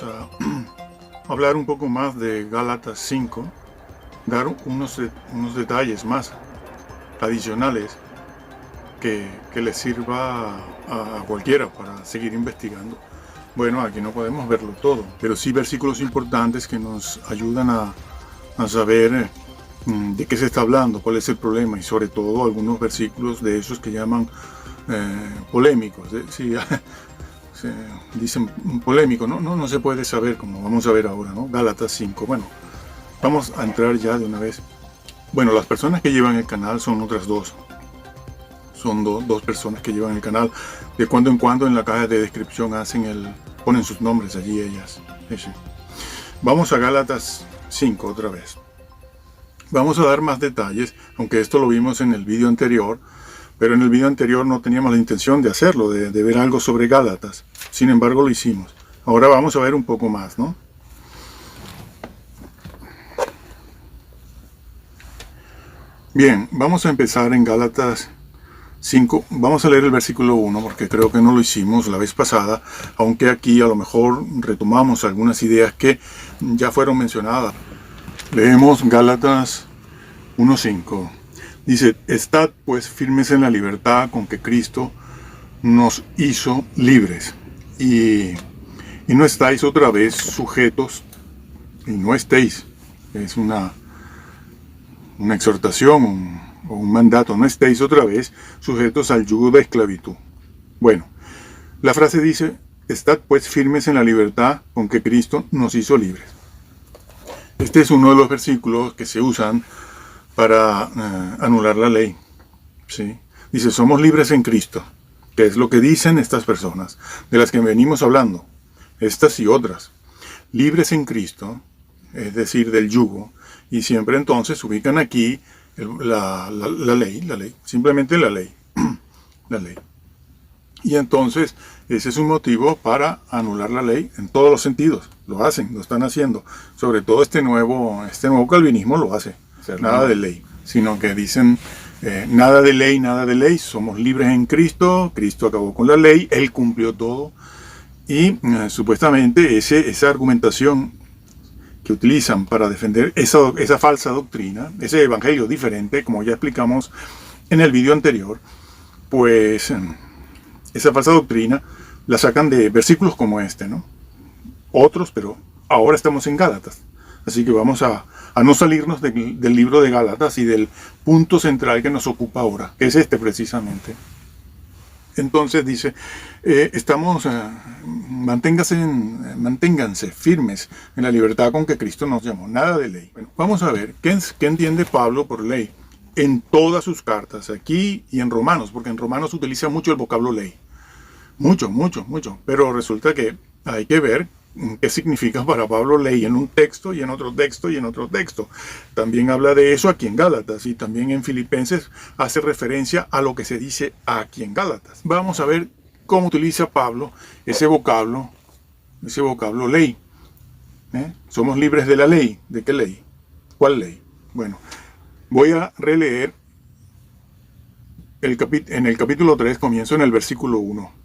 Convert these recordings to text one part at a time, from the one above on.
a hablar un poco más de Gálatas 5, dar unos detalles más adicionales que les sirva a cualquiera para seguir investigando. Bueno, aquí no podemos verlo todo, pero sí versículos importantes que nos ayudan a saber de qué se está hablando, cuál es el problema, y sobre todo algunos versículos de esos que llaman polémicos. Sí, se dicen polémico, no se puede saber, como vamos a ver ahora, ¿no? Gálatas 5. Bueno, vamos a entrar ya de una vez. Bueno, las personas que llevan el canal son otras dos. Son dos personas que llevan el canal. De cuando en cuando en la caja de descripción ponen sus nombres allí ellas. Sí. Vamos a Gálatas 5 otra vez. Vamos a dar más detalles, aunque esto lo vimos en el vídeo anterior, pero en el vídeo anterior no teníamos la intención de hacerlo, de ver algo sobre Gálatas. Sin embargo, lo hicimos. Ahora vamos a ver un poco más, ¿no? Bien, vamos a empezar en Gálatas 5. Vamos a leer el versículo 1, porque creo que no lo hicimos la vez pasada, aunque aquí a lo mejor retomamos algunas ideas que ya fueron mencionadas. Leemos Gálatas 1:5. Dice: estad pues firmes en la libertad con que Cristo nos hizo libres, y no estáis otra vez sujetos, y no estéis, es una exhortación o un mandato, no estéis otra vez sujetos al yugo de esclavitud. Bueno, la frase dice: estad pues firmes en la libertad con que Cristo nos hizo libres. Este es uno de los versículos que se usan para anular la ley. ¿Sí? Dice: somos libres en Cristo, que es lo que dicen estas personas, de las que venimos hablando, estas y otras. Libres en Cristo, es decir, del yugo, y siempre entonces ubican aquí la ley, simplemente la ley. La ley. Y entonces ese es un motivo para anular la ley en todos los sentidos. Lo hacen, lo están haciendo. Sobre todo este nuevo calvinismo lo hace. Nada de ley, sino que dicen nada de ley, somos libres en Cristo, Cristo acabó con la ley, Él cumplió todo. Y supuestamente esa argumentación que utilizan para defender esa falsa doctrina, ese evangelio diferente, como ya explicamos en el vídeo anterior, pues esa falsa doctrina la sacan de versículos como este, ¿no? Otros, pero ahora estamos en Gálatas. Así que vamos a no salirnos del libro de Gálatas y del punto central que nos ocupa ahora, que es este precisamente. Entonces dice, manténganse firmes en la libertad con que Cristo nos llamó. Nada de ley. Bueno, vamos a ver, ¿qué entiende Pablo por ley? En todas sus cartas, aquí y en Romanos, porque en Romanos utiliza mucho el vocablo ley. Mucho. Pero resulta que hay que ver qué significa para Pablo ley en un texto y en otro texto y en otro texto. También habla de eso aquí en Gálatas, y también en Filipenses hace referencia a lo que se dice aquí en Gálatas. Vamos a ver cómo utiliza Pablo ese vocablo ley. Somos libres de la ley. ¿De qué ley? ¿Cuál ley? Bueno, voy a releer en el capítulo 3, comienzo en el versículo 1.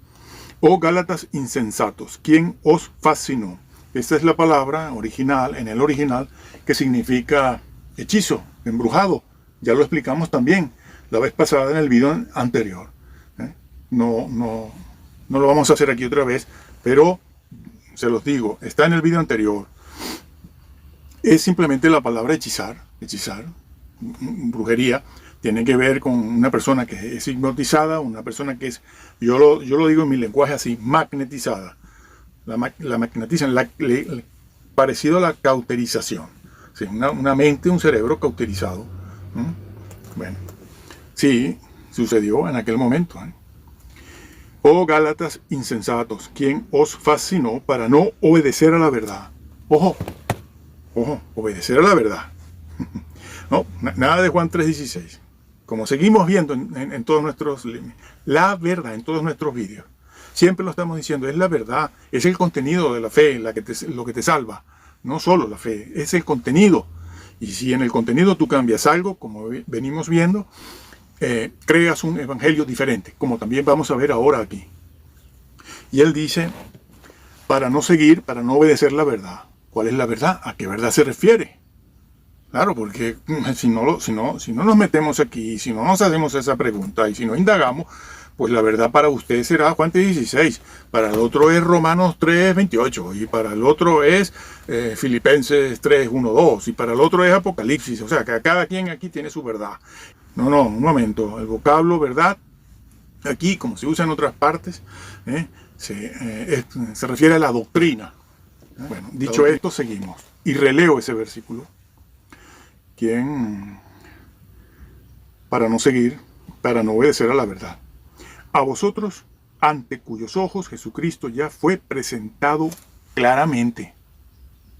Oh Gálatas insensatos, ¿quién os fascinó? Esta es la palabra original, en el original, que significa hechizo, embrujado. Ya lo explicamos también la vez pasada en el video anterior. No lo vamos a hacer aquí otra vez, pero se los digo, está en el video anterior. Es simplemente la palabra hechizar, brujería. Tiene que ver con una persona que es hipnotizada, una persona que es, yo lo digo en mi lenguaje así, magnetizada. La magnetizan, parecido a la cauterización. Sí, una mente, un cerebro cauterizado. Bueno, sí, sucedió en aquel momento. Oh Gálatas insensatos, ¿quién os fascinó para no obedecer a la verdad? Ojo, obedecer a la verdad. No, nada de Juan 3:16. Como seguimos viendo en todos nuestros, la verdad, en todos nuestros vídeos. Siempre lo estamos diciendo, es la verdad, es el contenido de la fe lo que te salva. No solo la fe, es el contenido. Y si en el contenido tú cambias algo, como venimos viendo, creas un evangelio diferente, como también vamos a ver ahora aquí. Y él dice, para no seguir, para no obedecer la verdad. ¿Cuál es la verdad? ¿A qué verdad se refiere? Claro, porque si no nos metemos aquí, si no nos hacemos esa pregunta y si no indagamos, pues la verdad para usted será Juan 3:16, para el otro es Romanos 3:28 y para el otro es Filipenses 3:1-2 y para el otro es Apocalipsis. O sea, que cada quien aquí tiene su verdad. No, un momento. El vocablo verdad, aquí, como se usa en otras partes, se refiere a la doctrina. Bueno, dicho esto, seguimos. Y releo ese versículo. ¿Quién? Para no seguir, para no obedecer a la verdad. A vosotros, ante cuyos ojos Jesucristo ya fue presentado claramente.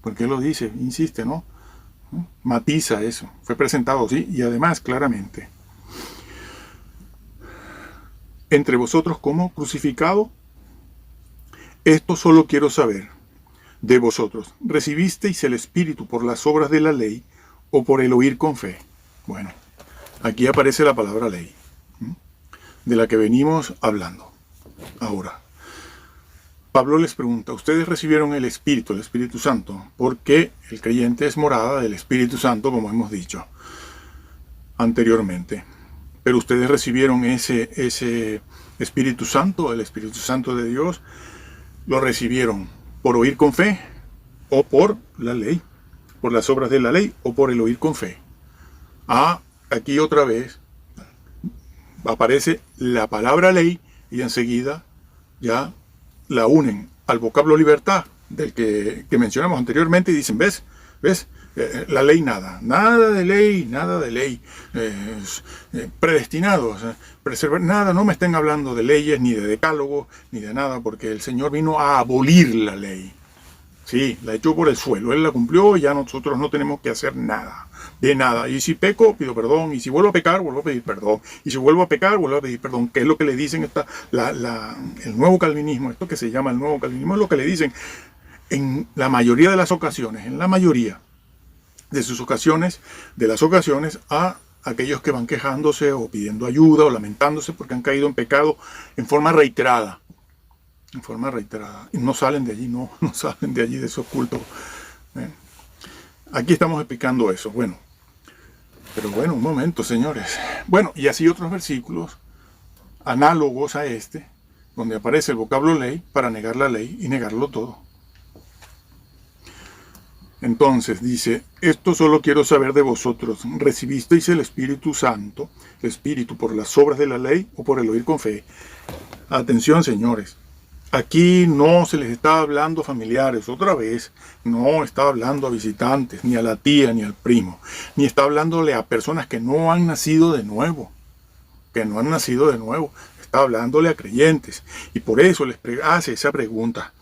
Porque él lo dice, insiste, ¿no? Matiza eso. Fue presentado, sí, y además claramente. Entre vosotros como crucificado, esto solo quiero saber de vosotros. ¿Recibisteis el Espíritu por las obras de la ley o por el oír con fe? Bueno, aquí aparece la palabra ley, de la que venimos hablando. Ahora, Pablo les pregunta, ¿ustedes recibieron el Espíritu Santo? Porque el creyente es morada del Espíritu Santo, como hemos dicho anteriormente. Pero ustedes recibieron ese Espíritu Santo, el Espíritu Santo de Dios, lo recibieron por oír con fe o por la ley, por las obras de la ley o por el oír con fe. Aquí otra vez aparece la palabra ley y enseguida ya la unen al vocablo libertad del que mencionamos anteriormente y dicen, ¿ves? La ley nada de ley, predestinados, preservar, nada, no me estén hablando de leyes, ni de decálogos, ni de nada, porque el Señor vino a abolir la ley. Sí, la echó por el suelo, Él la cumplió y ya nosotros no tenemos que hacer nada, de nada. Y si peco, pido perdón, y si vuelvo a pecar, vuelvo a pedir perdón, y si vuelvo a pecar, vuelvo a pedir perdón, que es lo que le dicen el nuevo calvinismo, esto que se llama el nuevo calvinismo, es lo que le dicen en la mayoría de las ocasiones, en la mayoría de las ocasiones a aquellos que van quejándose o pidiendo ayuda o lamentándose porque han caído en pecado en forma reiterada. Y no salen de allí, no salen de allí de esos cultos. Aquí estamos explicando eso. Pero un momento, señores. Y así otros versículos análogos a este, donde aparece el vocablo ley para negar la ley y negarlo todo. Entonces dice, esto solo quiero saber de vosotros, ¿recibisteis el Espíritu Santo, el Espíritu por las obras de la ley o por el oír con fe? Atención, señores, aquí no se les está hablando a familiares, otra vez, no está hablando a visitantes, ni a la tía, ni al primo, ni está hablándole a personas que no han nacido de nuevo, está hablándole a creyentes, y por eso les hace esa pregunta.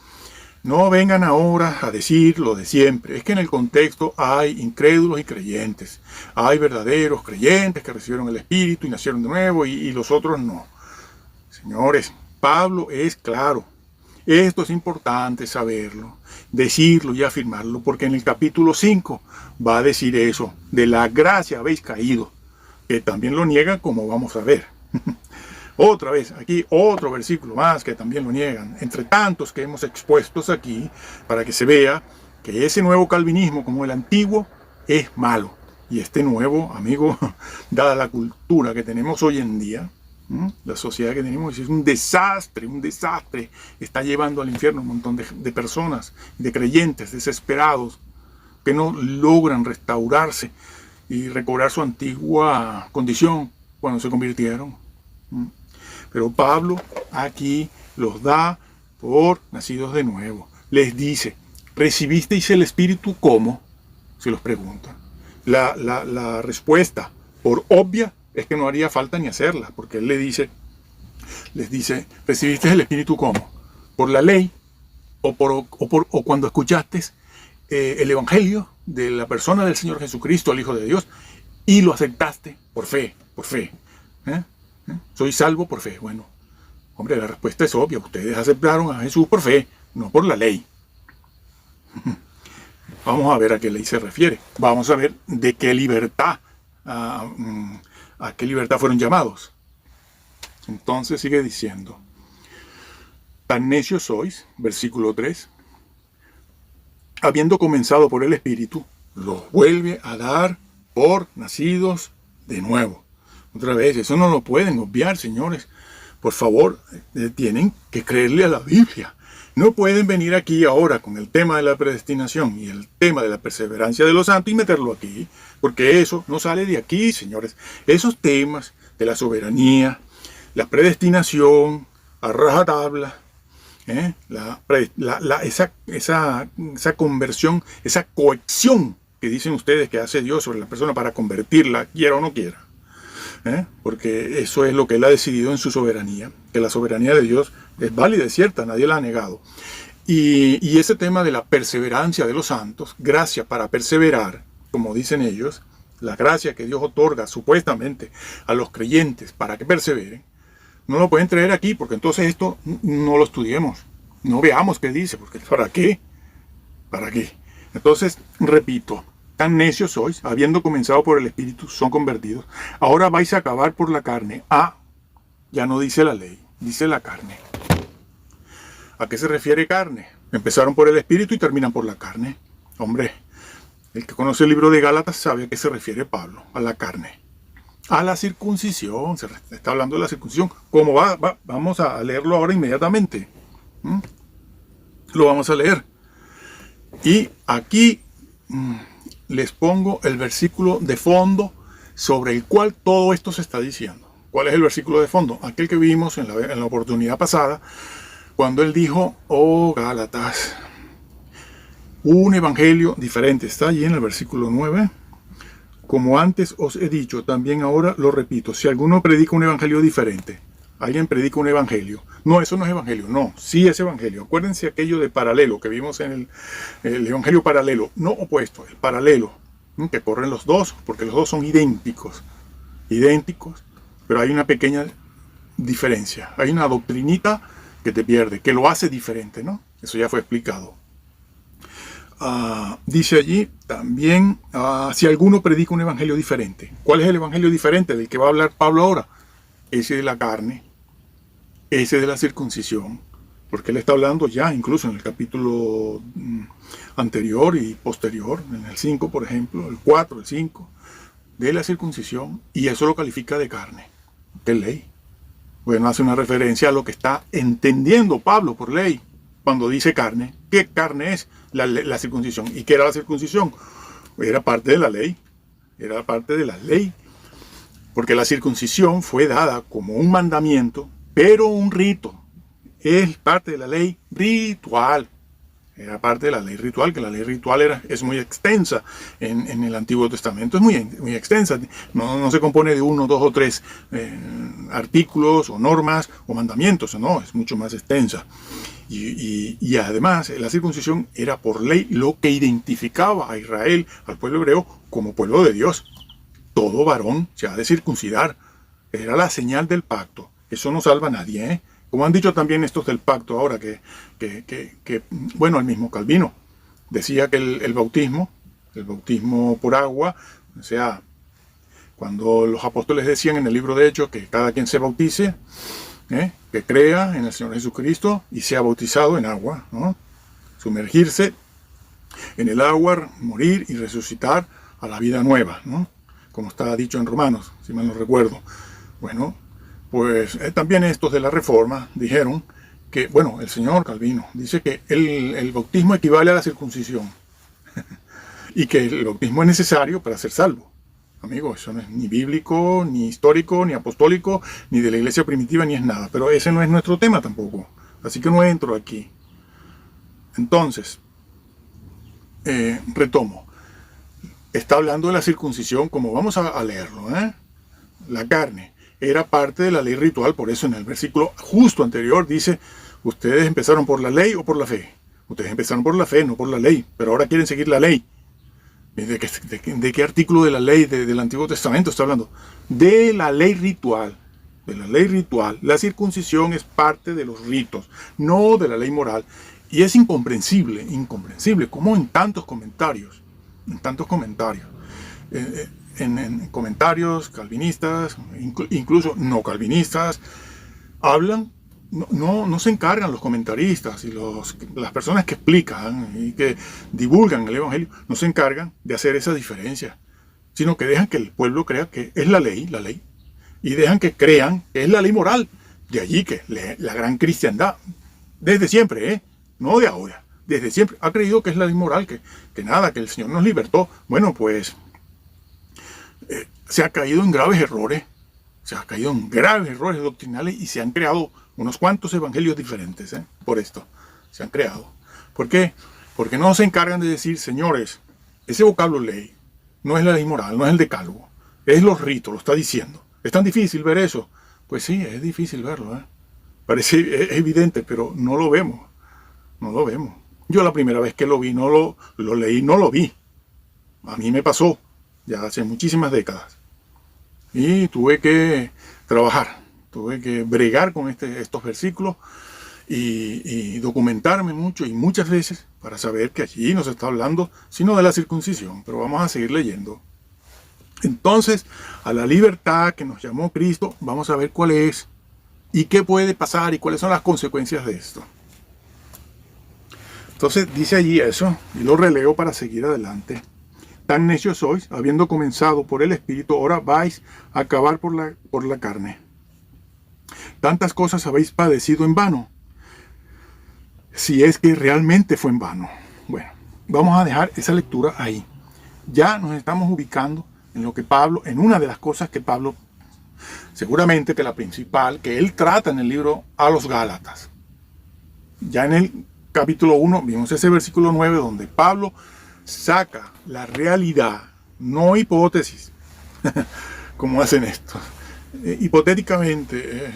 No vengan ahora a decir lo de siempre. Es que en el contexto hay incrédulos y creyentes. Hay verdaderos creyentes que recibieron el Espíritu y nacieron de nuevo y los otros no. Señores, Pablo es claro. Esto es importante saberlo, decirlo y afirmarlo, porque en el capítulo 5 va a decir eso. De la gracia habéis caído, que también lo niega, como vamos a ver. Otra vez, aquí otro versículo más que también lo niegan, entre tantos que hemos expuesto aquí, para que se vea que ese nuevo calvinismo, como el antiguo, es malo. Y este nuevo, amigo, dada la cultura que tenemos hoy en día, la sociedad que tenemos, es un desastre, está llevando al infierno un montón de personas, de creyentes desesperados, que no logran restaurarse y recobrar su antigua condición cuando se convirtieron. Pero Pablo aquí los da por nacidos de nuevo. Les dice, ¿recibisteis el Espíritu cómo? Se los pregunta. La respuesta, por obvia, es que no haría falta ni hacerla, porque él les dice, ¿recibisteis el Espíritu cómo? ¿Por la ley? ¿O cuando escuchaste el Evangelio de la persona del Señor Jesucristo, el Hijo de Dios, y lo aceptaste por fe? ¿Soy salvo por fe? Bueno, hombre, la respuesta es obvia. Ustedes aceptaron a Jesús por fe, no por la ley. Vamos a ver a qué ley se refiere. Vamos a ver de qué libertad, a qué libertad fueron llamados. Entonces sigue diciendo, tan necios sois, versículo 3, habiendo comenzado por el Espíritu, los vuelve a dar por nacidos de nuevo. Otra vez, eso no lo pueden obviar, señores. Por favor, tienen que creerle a la Biblia. No pueden venir aquí ahora con el tema de la predestinación y el tema de la perseverancia de los santos y meterlo aquí, porque eso no sale de aquí, señores. Esos temas de la soberanía, la predestinación, a rajatabla, esa conversión, esa coacción que dicen ustedes que hace Dios sobre la persona para convertirla, quiera o no quiera. Porque eso es lo que Él ha decidido en su soberanía, que la soberanía de Dios es válida, es cierta, nadie la ha negado. Y ese tema de la perseverancia de los santos, gracia para perseverar, como dicen ellos, la gracia que Dios otorga supuestamente a los creyentes para que perseveren, no lo pueden traer aquí, porque entonces esto no lo estudiemos, no veamos qué dice, porque ¿para qué? ¿Para qué? Entonces, repito, tan necios sois, habiendo comenzado por el Espíritu, son convertidos. Ahora vais a acabar por la carne. Ya no dice la ley, dice la carne. ¿A qué se refiere carne? Empezaron por el Espíritu y terminan por la carne. Hombre, el que conoce el libro de Gálatas sabe a qué se refiere Pablo, a la carne. A la circuncisión, se está hablando de la circuncisión. ¿Cómo va? Vamos a leerlo ahora inmediatamente. Lo vamos a leer. Y aquí les pongo el versículo de fondo sobre el cual todo esto se está diciendo. ¿Cuál es el versículo de fondo? Aquel que vimos en la oportunidad pasada, cuando él dijo, oh Gálatas, un evangelio diferente. Está allí en el versículo 9. Como antes os he dicho, también ahora lo repito, si alguno predica un evangelio diferente, alguien predica un evangelio, no, eso no es evangelio, no, sí es evangelio. Acuérdense aquello de paralelo que vimos en el evangelio paralelo, no opuesto, el paralelo, que corren los dos, porque los dos son idénticos, pero hay una pequeña diferencia, hay una doctrinita que te pierde, que lo hace diferente, ¿no? Eso ya fue explicado. Dice allí también, si alguno predica un evangelio diferente. ¿Cuál es el evangelio diferente del que va a hablar Pablo ahora? Ese de la carne, ese de la circuncisión, porque él está hablando ya incluso en el capítulo anterior y posterior, en el 5 por ejemplo, el 4, el 5, de la circuncisión, y eso lo califica de carne, de ley. Bueno, hace una referencia a lo que está entendiendo Pablo por ley. Cuando dice carne, ¿qué carne es? La circuncisión. ¿Y qué era la circuncisión? Era parte de la ley. Era parte de la ley. Porque la circuncisión fue dada como un mandamiento, pero un rito. Es parte de la ley ritual. Era parte de la ley ritual, que la ley ritual es muy extensa en el Antiguo Testamento. Es muy extensa. No se compone de 1, 2 o 3 artículos o normas o mandamientos. No, es mucho más extensa. Y además la circuncisión era por ley lo que identificaba a Israel, al pueblo hebreo, como pueblo de Dios. Todo varón se ha de circuncidar. Era la señal del pacto. Eso no salva a nadie, ¿eh? Como han dicho también estos del pacto ahora, bueno, el mismo Calvino decía que el bautismo por agua, o sea, cuando los apóstoles decían en el libro de Hechos que cada quien se bautice, que crea en el Señor Jesucristo y sea bautizado en agua, ¿no? Sumergirse en el agua, morir y resucitar a la vida nueva, ¿no? Como está dicho en Romanos, si mal no recuerdo. Bueno, pues también estos de la Reforma dijeron que, bueno, el señor Calvino dice que el bautismo equivale a la circuncisión y que el bautismo es necesario para ser salvo. Amigo, eso no es ni bíblico, ni histórico, ni apostólico, ni de la iglesia primitiva, ni es nada. Pero ese no es nuestro tema tampoco. Así que no entro aquí. Entonces, retomo. Está hablando de la circuncisión, como vamos a leerlo, La carne era parte de la ley ritual, por eso en el versículo justo anterior dice, ustedes empezaron por la ley o por la fe. Ustedes empezaron por la fe, no por la ley, pero ahora quieren seguir la ley. ¿De qué artículo de la ley del Antiguo Testamento está hablando? De la ley ritual. De la ley ritual. La circuncisión es parte de los ritos, no de la ley moral. Y es incomprensible, como en tantos comentarios, en comentarios calvinistas, incluso no calvinistas, hablan no se encargan los comentaristas y las personas que explican y que divulgan el Evangelio, no se encargan de hacer esa diferencia, sino que dejan que el pueblo crea que es la ley, y dejan que crean que es la ley moral. De allí que la gran cristiandad, desde siempre, no de ahora, desde siempre, ha creído que es la ley moral, que nada, que el Señor nos libertó. Bueno, pues se ha caído en graves errores, doctrinales y se han creado unos cuantos evangelios diferentes, por esto se han creado. ¿Por qué? Porque no se encargan de decir, señores, ese vocablo ley no es la ley moral, no es el decálogo, es los ritos, lo está diciendo. ¿Es tan difícil ver eso? Pues sí, es difícil verlo, Parece evidente, pero no lo vemos. No lo vemos. Yo la primera vez que lo vi, no lo leí, no lo vi. A mí me pasó, ya hace muchísimas décadas. Y tuve que trabajar, tuve que bregar con estos versículos y documentarme mucho y muchas veces para saber que allí no se está hablando sino de la circuncisión. Pero vamos a seguir leyendo. Entonces, a la libertad que nos llamó Cristo, vamos a ver cuál es y qué puede pasar y cuáles son las consecuencias de esto. Entonces dice allí eso, y lo releo para seguir adelante. Tan necios sois, habiendo comenzado por el Espíritu, ahora vais a acabar por la carne. Tantas cosas habéis padecido en vano, si es que realmente fue en vano. Bueno, vamos a dejar esa lectura ahí. Ya nos estamos ubicando en lo que Pablo, en una de las cosas que Pablo, seguramente que la principal, que él trata en el libro a los Gálatas. Ya en el capítulo 1 vimos ese versículo 9 donde Pablo saca la realidad, no hipótesis, como hacen esto. Hipotéticamente,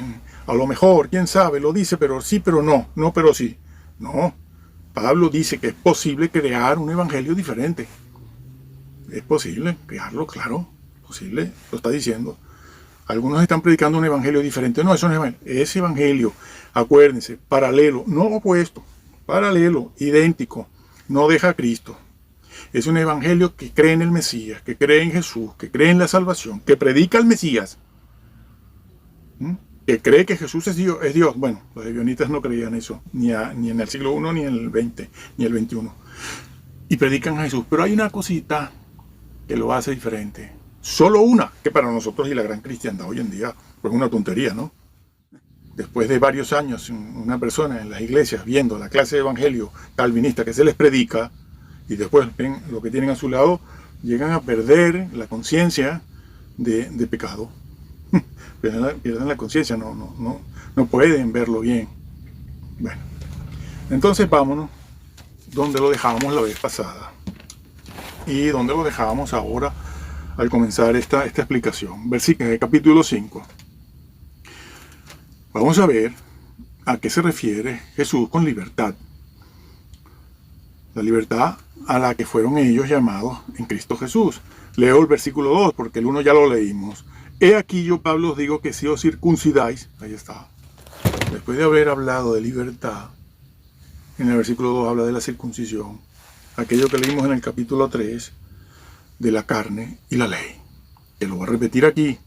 a lo mejor, quién sabe, lo dice, pero sí, pero no, no, pero sí. No, Pablo dice que es posible crear un evangelio diferente. Es posible crearlo, claro, posible, lo está diciendo. Algunos están predicando un evangelio diferente. No, eso no es evangelio. Ese evangelio, acuérdense, paralelo, no opuesto, paralelo, idéntico, no deja a Cristo. Es un evangelio que cree en el Mesías, que cree en Jesús, que cree en la salvación, que predica al Mesías, que cree que Jesús es Dios. Bueno, los ebionitas no creían eso, ni en el siglo I, ni en el XX, ni el XXI. Y predican a Jesús. Pero hay una cosita que lo hace diferente. Solo una, que para nosotros y la gran cristiandad hoy en día, pues es una tontería, ¿no? Después de varios años, una persona en las iglesias viendo la clase de evangelio calvinista que se les predica, y después ven lo que tienen a su lado, llegan a perder la conciencia de pecado. Pierden la conciencia, no pueden verlo bien. Bueno, entonces vámonos donde lo dejábamos la vez pasada y donde lo dejábamos ahora al comenzar esta explicación. Versículo capítulo 5. Vamos a ver a qué se refiere Jesús con libertad. La libertad a la que fueron ellos llamados en Cristo Jesús. Leo el versículo 2 porque el 1 ya lo leímos. He aquí yo, Pablo, os digo que si os circuncidáis, ahí está, después de haber hablado de libertad, en el versículo 2 habla de la circuncisión, aquello que leímos en el capítulo 3, de la carne y la ley, que lo voy a repetir aquí,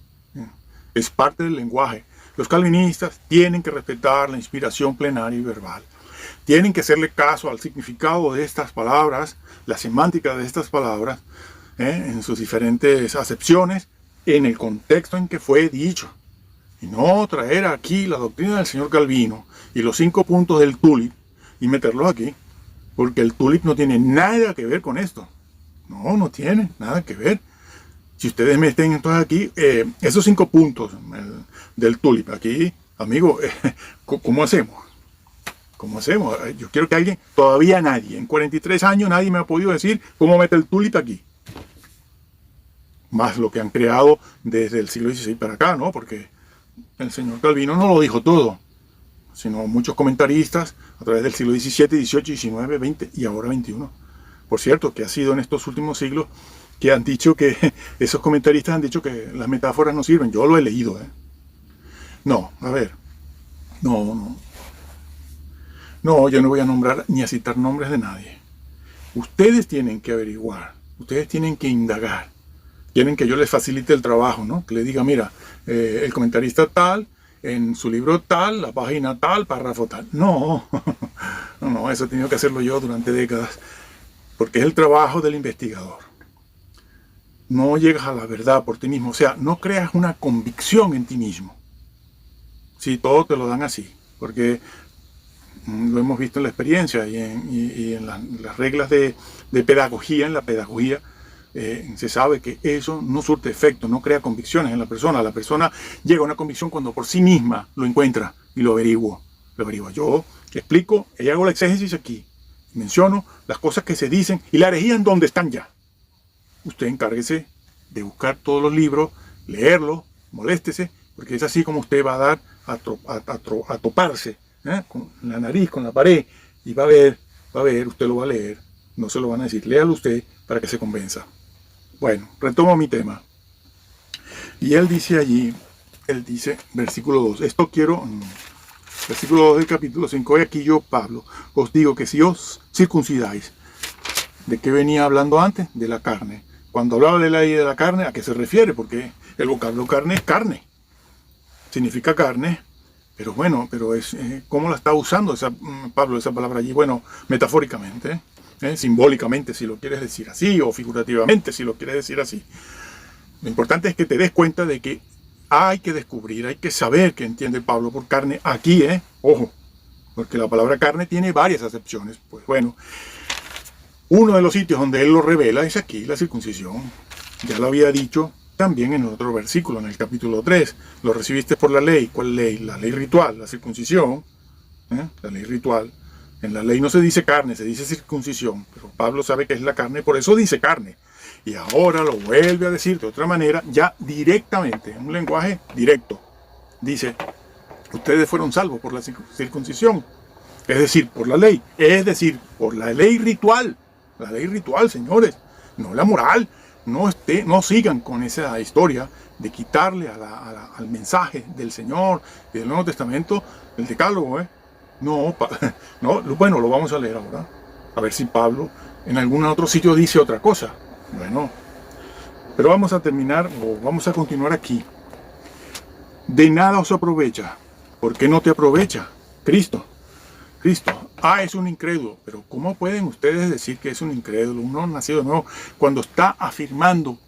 es parte del lenguaje. Los calvinistas tienen que respetar la inspiración plenaria y verbal, tienen que hacerle caso al significado de estas palabras, la semántica de estas palabras, en sus diferentes acepciones, en el contexto en que fue dicho, y no traer aquí la doctrina del señor Calvino y los 5 puntos del tulip y meterlos aquí, porque el tulip no tiene nada que ver con esto. No tiene nada que ver. Si ustedes meten entonces aquí esos 5 puntos del tulip, aquí, amigo, ¿cómo hacemos? ¿Cómo hacemos? Yo quiero que alguien, todavía nadie, en 43 años nadie me ha podido decir cómo mete el tulip aquí. Más lo que han creado desde el siglo XVI para acá, ¿no? Porque el señor Calvino no lo dijo todo, sino muchos comentaristas a través del siglo XVII, XVIII, XIX, XX y ahora XXI. Por cierto, que ha sido en estos últimos siglos que han dicho que, esos comentaristas han dicho que las metáforas no sirven. Yo lo he leído, No, a ver, no, yo no voy a nombrar ni a citar nombres de nadie. Ustedes tienen que averiguar, ustedes tienen que indagar. Quieren que yo les facilite el trabajo, ¿no? Que les diga, mira, el comentarista tal en su libro tal, la página tal, párrafo tal. No, no, eso he tenido que hacerlo yo durante décadas, porque es el trabajo del investigador. No llegas a la verdad por ti mismo, o sea, no creas una convicción en ti mismo. Sí, todo te lo dan así, porque lo hemos visto en la experiencia y en las reglas de pedagogía, en la pedagogía, se sabe que eso no surte efecto, no crea convicciones en la persona. La persona llega a una convicción cuando por sí misma lo encuentra y lo averigua. Yo explico y hago la exégesis aquí. Menciono las cosas que se dicen y la herejía en donde están ya. Usted encárguese de buscar todos los libros, leerlos, moléstese, porque es así como usted va a dar a toparse con la nariz, con la pared, y va a ver, usted lo va a leer, no se lo van a decir, léalo usted para que se convenza. Bueno, retomo mi tema. Y él dice allí, versículo 2, versículo 2 del capítulo 5, y aquí yo, Pablo, os digo que si os circuncidáis, ¿de qué venía hablando antes? De la carne. Cuando hablaba de la ley de la carne, ¿a qué se refiere? Porque el vocablo carne es carne. Significa carne, pero bueno, es ¿cómo la está usando Pablo esa palabra allí? Bueno, metafóricamente, simbólicamente, si lo quieres decir así, o figurativamente, si lo quieres decir así. Lo importante es que te des cuenta de que hay que descubrir, hay que saber qué entiende Pablo por carne aquí, ojo, porque la palabra carne tiene varias acepciones. Pues bueno, uno de los sitios donde él lo revela es aquí, la circuncisión. Ya lo había dicho también en el otro versículo, en el capítulo 3. Lo recibiste por la ley. ¿Cuál ley? La ley ritual, la circuncisión. La ley ritual. En la ley no se dice carne, se dice circuncisión. Pero Pablo sabe que es la carne, por eso dice carne. Y ahora lo vuelve a decir de otra manera, ya directamente, en un lenguaje directo. Dice, ustedes fueron salvos por la circuncisión. Es decir, por la ley. Es decir, por la ley ritual. La ley ritual, señores. No la moral. No sigan con esa historia de quitarle al mensaje del Señor y del Nuevo Testamento el decálogo. No, bueno, lo vamos a leer ahora. A ver si Pablo en algún otro sitio dice otra cosa. Bueno, pero vamos a terminar, o vamos a continuar aquí. De nada os aprovecha. ¿Por qué no te aprovecha? Cristo. Es un incrédulo. Pero ¿cómo pueden ustedes decir que es un incrédulo, un no nacido de nuevo, cuando está afirmando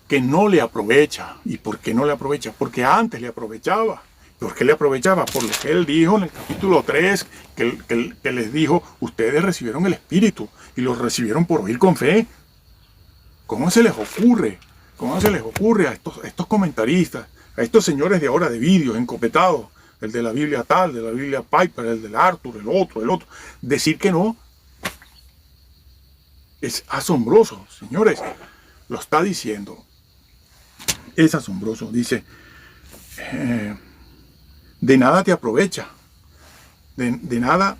que no le aprovecha? ¿Y por qué no le aprovecha? Porque antes le aprovechaba. ¿Por qué le aprovechaba? Por lo que él dijo en el capítulo 3, que les dijo, ustedes recibieron el Espíritu y lo recibieron por oír con fe. ¿Cómo se les ocurre? ¿Cómo se les ocurre a estos comentaristas, a estos señores de ahora de vídeos encopetados? El de la Biblia tal, de la Biblia Piper, el del Arthur, el otro, decir que no es asombroso, señores, lo está diciendo, es asombroso, dice, de nada te aprovecha, de nada,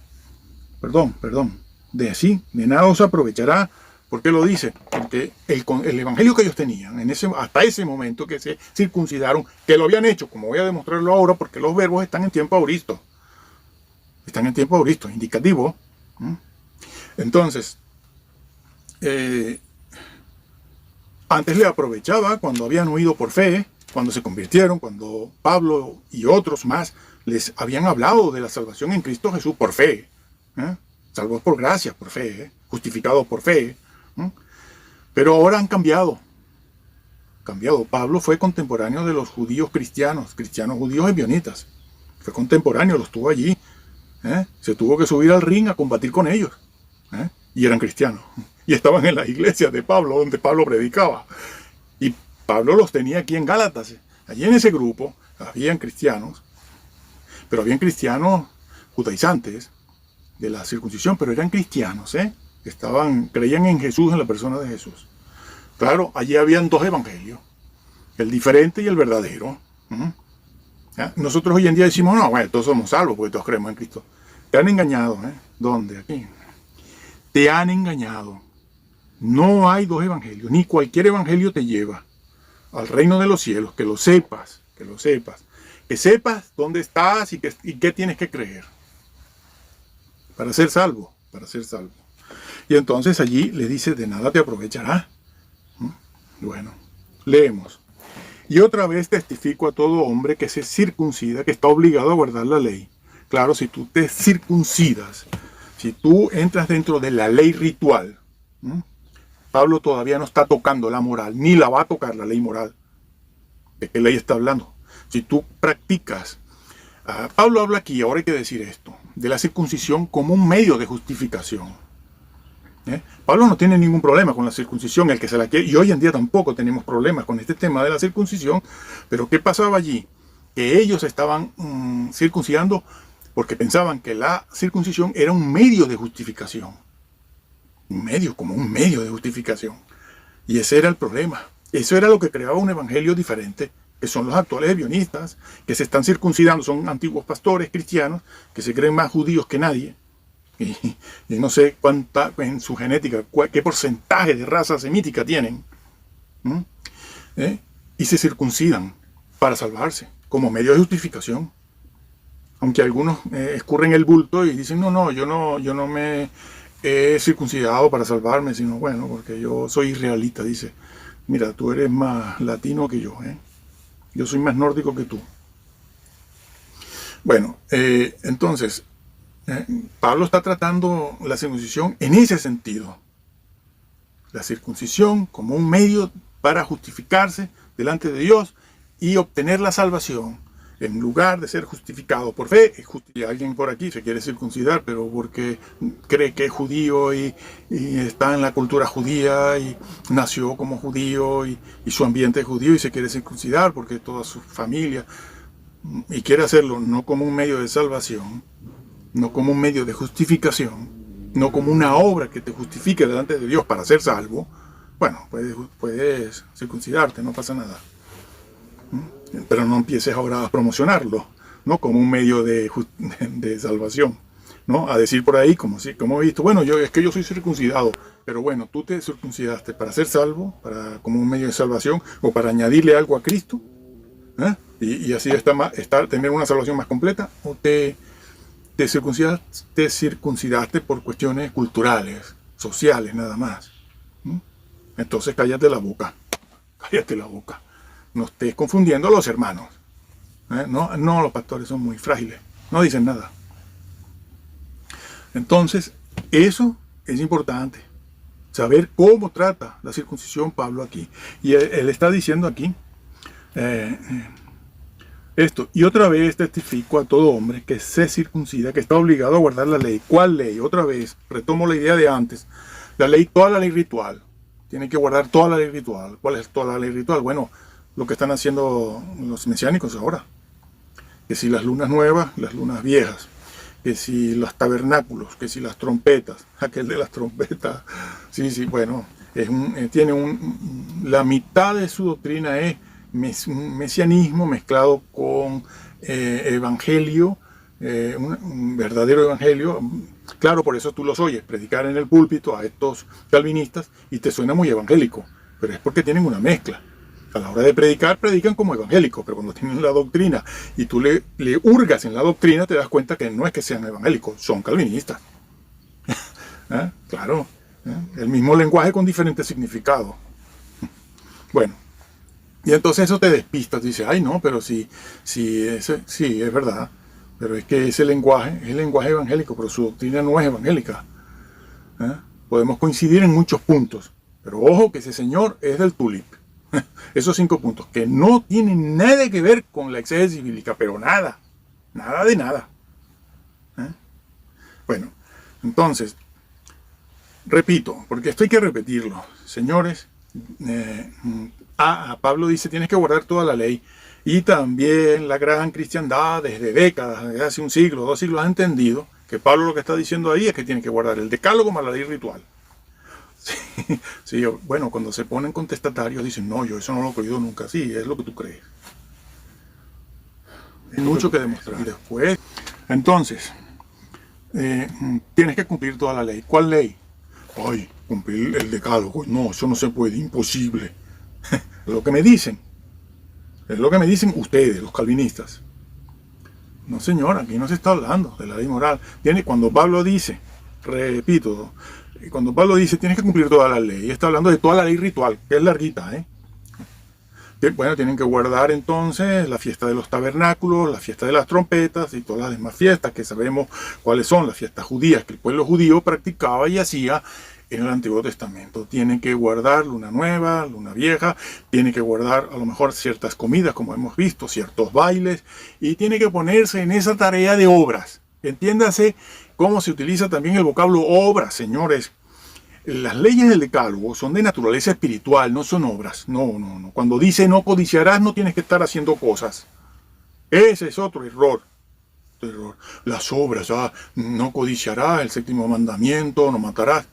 de nada os aprovechará. ¿Por qué lo dice? Porque el evangelio que ellos tenían hasta ese momento que se circuncidaron, que lo habían hecho, como voy a demostrarlo ahora, porque los verbos están en tiempo auristo. Están en tiempo auristo, indicativo. Entonces, antes le aprovechaba cuando habían oído por fe, cuando se convirtieron, cuando Pablo y otros más les habían hablado de la salvación en Cristo Jesús por fe. Salvos por gracia, por fe, justificados por fe. Pero ahora han cambiado. Pablo fue contemporáneo de los judíos cristianos judíos ebionitas. Fue contemporáneo, los tuvo allí. Se tuvo que subir al ring a combatir con ellos. Y eran cristianos. Y estaban en las iglesias de Pablo, donde Pablo predicaba. Y Pablo los tenía aquí en Gálatas. Allí en ese grupo habían cristianos, pero habían cristianos judaizantes de la circuncisión, pero eran cristianos, creían en Jesús, en la persona de Jesús. Claro, allí habían dos evangelios, el diferente y el verdadero. Nosotros hoy en día decimos, no, bueno, todos somos salvos porque todos creemos en Cristo. Te han engañado, ¿Dónde? Aquí. Te han engañado. No hay dos evangelios, ni cualquier evangelio te lleva al reino de los cielos, que lo sepas, que sepas dónde estás y qué tienes que creer para ser salvo. Y entonces allí le dice, de nada te aprovechará. Bueno, leemos. Y otra vez testifico a todo hombre que se circuncida, que está obligado a guardar la ley. Claro, si tú te circuncidas, si tú entras dentro de la ley ritual, ¿m? Pablo todavía no está tocando la moral, ni la va a tocar la ley moral. ¿De qué ley está hablando? Si tú practicas, Pablo habla aquí, ahora hay que decir esto, de la circuncisión como un medio de justificación. Pablo no tiene ningún problema con la circuncisión, el que se la quiere, y hoy en día tampoco tenemos problemas con este tema de la circuncisión, pero ¿qué pasaba allí? Que ellos estaban circuncidando porque pensaban que la circuncisión era un medio de justificación. Como un medio de justificación. Y ese era el problema. Eso era lo que creaba un evangelio diferente, que son los actuales ebionistas, que se están circuncidando, son antiguos pastores cristianos, que se creen más judíos que nadie. Y no sé cuánta en su genética, qué porcentaje de raza semítica tienen. Y se circuncidan para salvarse, como medio de justificación. Aunque algunos escurren el bulto y dicen, no, yo no me he circuncidado para salvarme, sino bueno, porque yo soy israelita, dice. Mira, tú eres más latino que yo, yo soy más nórdico que tú. Bueno, entonces, Pablo está tratando la circuncisión en ese sentido. La circuncisión como un medio para justificarse delante de Dios y obtener la salvación. En lugar de ser justificado por fe, alguien por aquí se quiere circuncidar, pero porque cree que es judío y está en la cultura judía y nació como judío y su ambiente es judío y se quiere circuncidar porque toda su familia, y quiere hacerlo no como un medio de salvación, no como un medio de justificación, no como una obra que te justifique delante de Dios para ser salvo. Bueno, puedes circuncidarte, no pasa nada. Pero no empieces ahora a promocionarlo, ¿no? Como un medio de salvación, ¿no? A decir por ahí, como he visto, bueno, es que yo soy circuncidado, pero bueno, tú te circuncidaste para ser salvo, como un medio de salvación, o para añadirle algo a Cristo, y así tener una salvación más completa, o te circuncidaste por cuestiones culturales, sociales, nada más. Entonces cállate la boca. No estés confundiendo a los hermanos. No, los pastores son muy frágiles. No dicen nada. Entonces, eso es importante. Saber cómo trata la circuncisión Pablo aquí. Y él está diciendo aquí esto. Y otra vez testifico a todo hombre que se circuncida, que está obligado a guardar la ley. ¿Cuál ley? Otra vez, retomo la idea de antes. Toda la ley ritual. Tiene que guardar toda la ley ritual. ¿Cuál es toda la ley ritual? Bueno, lo que están haciendo los mesiánicos ahora. Que si las lunas nuevas, las lunas viejas. Que si los tabernáculos, que si las trompetas. Aquel de las trompetas. Sí, bueno. La mitad de su doctrina es un mesianismo mezclado con evangelio. Un verdadero evangelio. Claro, por eso tú los oyes predicar en el púlpito a estos calvinistas y te suena muy evangélico. Pero es porque tienen una mezcla. A la hora de predicar, predican como evangélicos, pero cuando tienen la doctrina y tú le hurgas en la doctrina, te das cuenta que no es que sean evangélicos, son calvinistas. Claro, el mismo lenguaje con diferentes significados. Bueno, y entonces eso te despista, dice, ay no, pero sí, es verdad, pero es que ese lenguaje es el lenguaje evangélico, pero su doctrina no es evangélica. Podemos coincidir en muchos puntos, pero ojo que ese señor es del tulip. Esos 5 puntos que no tienen nada que ver con la exégesis bíblica, pero nada de nada. Bueno, entonces, repito, porque esto hay que repetirlo, señores. Pablo dice, tienes que guardar toda la ley, y también la gran cristiandad desde décadas, desde hace un siglo, 2 siglos, ha entendido que Pablo lo que está diciendo ahí es que tiene que guardar el decálogo más la ley ritual. Sí, bueno, cuando se ponen contestatarios dicen, no, yo eso no lo he creído nunca. Sí, es lo que tú crees. Hay mucho que demostrar. Y después, entonces, tienes que cumplir toda la ley. ¿Cuál ley? Ay, cumplir el decálogo. No, eso no se puede, imposible. Es lo que me dicen. Es lo que me dicen ustedes, los calvinistas. No, señor, aquí no se está hablando de la ley moral. Cuando Pablo dice, repito, cuando Pablo dice tienes que cumplir toda la ley, está hablando de toda la ley ritual, que es larguita, Bueno, tienen que guardar entonces la fiesta de los tabernáculos, la fiesta de las trompetas y todas las demás fiestas que sabemos cuáles son las fiestas judías que el pueblo judío practicaba y hacía en el Antiguo Testamento. Tienen que guardar luna nueva, luna vieja, tienen que guardar a lo mejor ciertas comidas como hemos visto, ciertos bailes, y tiene que ponerse en esa tarea de obras. Entiéndase cómo se utiliza también el vocablo obras, señores. Las leyes del decálogo son de naturaleza espiritual, no son obras. No. Cuando dice no codiciarás, no tienes que estar haciendo cosas. Ese es otro error. Las obras, no codiciarás, el séptimo mandamiento, no matarás.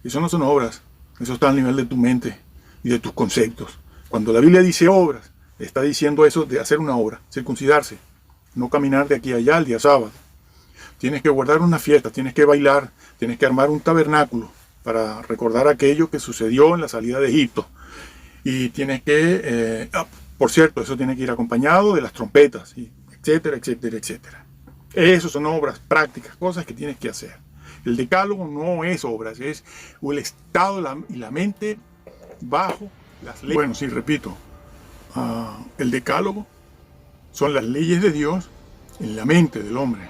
Eso no son obras. Eso está al nivel de tu mente y de tus conceptos. Cuando la Biblia dice obras, está diciendo eso de hacer una obra, circuncidarse, no caminar de aquí a allá el día sábado. Tienes que guardar una fiesta, tienes que bailar, tienes que armar un tabernáculo para recordar aquello que sucedió en la salida de Egipto. Y tienes que, por cierto, eso tiene que ir acompañado de las trompetas, etcétera, etcétera, etcétera. Eso son obras prácticas, cosas que tienes que hacer. El decálogo no es obras, es el estado y la mente bajo las leyes. Bueno, sí, repito, el decálogo son las leyes de Dios en la mente del hombre.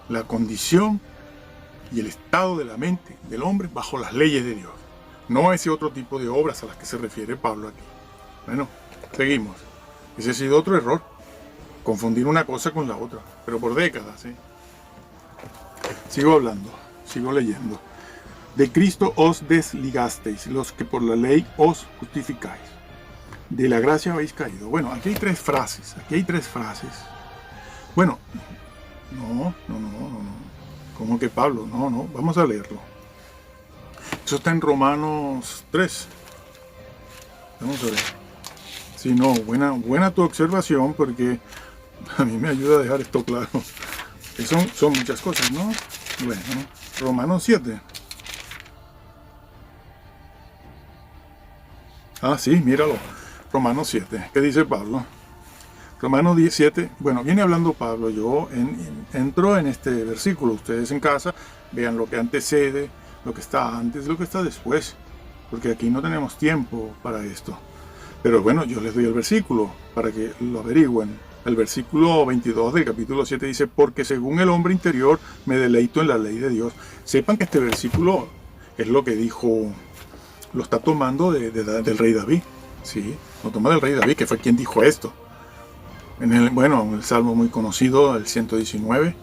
La condición y el estado de la mente del hombre bajo las leyes de Dios. No ese otro tipo de obras a las que se refiere Pablo aquí. Bueno, seguimos. Ese ha sido otro error. Confundir una cosa con la otra. Pero por décadas, ¿eh? Sigo hablando, sigo leyendo. De Cristo os desligasteis, los que por la ley os justificáis. De la gracia habéis caído. Bueno, aquí hay tres frases. Bueno, no. ¿Cómo que Pablo? No, vamos a leerlo. Eso está en Romanos 3. Vamos a ver. Sí, no, buena tu observación porque a mí me ayuda a dejar esto claro. Que son muchas cosas, ¿no? Bueno, Romanos 7. Sí, míralo. Romanos 7. ¿Qué dice Pablo? Romanos 17, bueno, viene hablando Pablo, yo entro en este versículo, ustedes en casa vean lo que antecede, lo que está antes, lo que está después, porque aquí no tenemos tiempo para esto. Pero bueno, yo les doy el versículo para que lo averigüen. El versículo 22 del capítulo 7 dice, porque según el hombre interior me deleito en la ley de Dios. Sepan que este versículo es lo que dijo, lo está tomando del rey David, ¿sí? Lo toma del rey David, que fue quien dijo esto. En el Salmo muy conocido, el 119,